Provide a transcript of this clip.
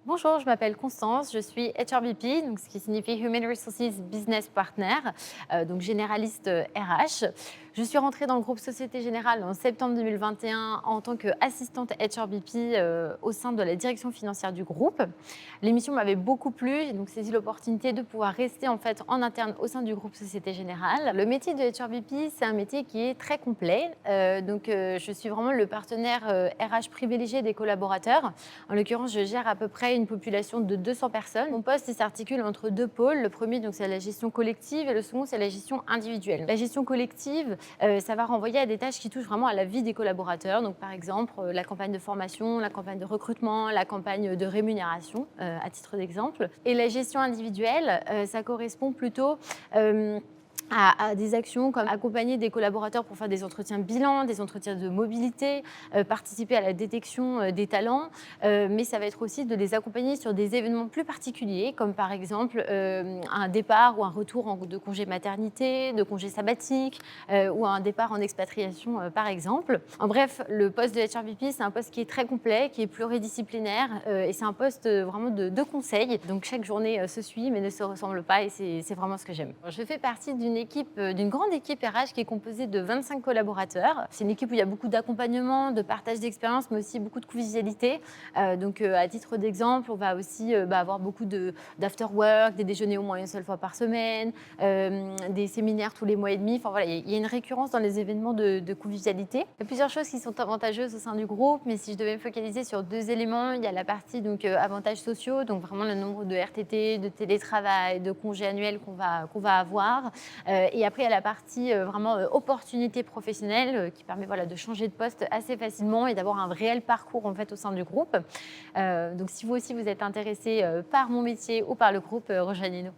Bonjour, je m'appelle Constance, je suis HRBP, donc ce qui signifie Human Resources Business Partner, donc généraliste RH. Je suis rentrée dans le groupe Société Générale en septembre 2021 en tant qu'assistante HRBP au sein de la direction financière du groupe. L'émission m'avait beaucoup plu, j'ai donc saisi l'opportunité de pouvoir rester en fait en interne au sein du groupe Société Générale. Le métier de HRBP, c'est un métier qui est très complet, je suis vraiment le partenaire RH privilégié des collaborateurs. En l'occurrence, je gère à peu près une population de 200 personnes. Mon poste il s'articule entre deux pôles. Le premier, donc, c'est la gestion collective et le second, c'est la gestion individuelle. La gestion collective, ça va renvoyer à des tâches qui touchent vraiment à la vie des collaborateurs. Donc, par exemple, la campagne de formation, la campagne de recrutement, la campagne de rémunération, à titre d'exemple. Et la gestion individuelle, ça correspond plutôt à des actions comme accompagner des collaborateurs pour faire des entretiens bilan, des entretiens de mobilité, participer à la détection des talents, mais ça va être aussi de les accompagner sur des événements plus particuliers, comme par exemple un départ ou un retour de congé maternité, de congé sabbatique, ou un départ en expatriation, par exemple. En bref, le poste de HRBP, c'est un poste qui est très complet, qui est pluridisciplinaire, et c'est un poste vraiment de conseil. Donc chaque journée se suit, mais ne se ressemble pas, et c'est vraiment ce que j'aime. Je fais partie d'une grande équipe RH qui est composée de 25 collaborateurs. C'est une équipe où il y a beaucoup d'accompagnement, de partage d'expérience, mais aussi beaucoup de convivialité. À titre d'exemple, on va aussi avoir beaucoup d'after-work, des déjeuners au moins une seule fois par semaine, des séminaires tous les mois et demi. Enfin, voilà, il y a une récurrence dans les événements de convivialité. Il y a plusieurs choses qui sont avantageuses au sein du groupe, mais si je devais me focaliser sur deux éléments, il y a la partie avantages sociaux, donc vraiment le nombre de RTT, de télétravail, de congés annuels qu'on va avoir. Et après, il y a la partie vraiment opportunité professionnelle qui permet de changer de poste assez facilement et d'avoir un réel parcours en fait, au sein du groupe. Donc si vous aussi vous êtes intéressé par mon métier ou par le groupe, rejoignez-nous.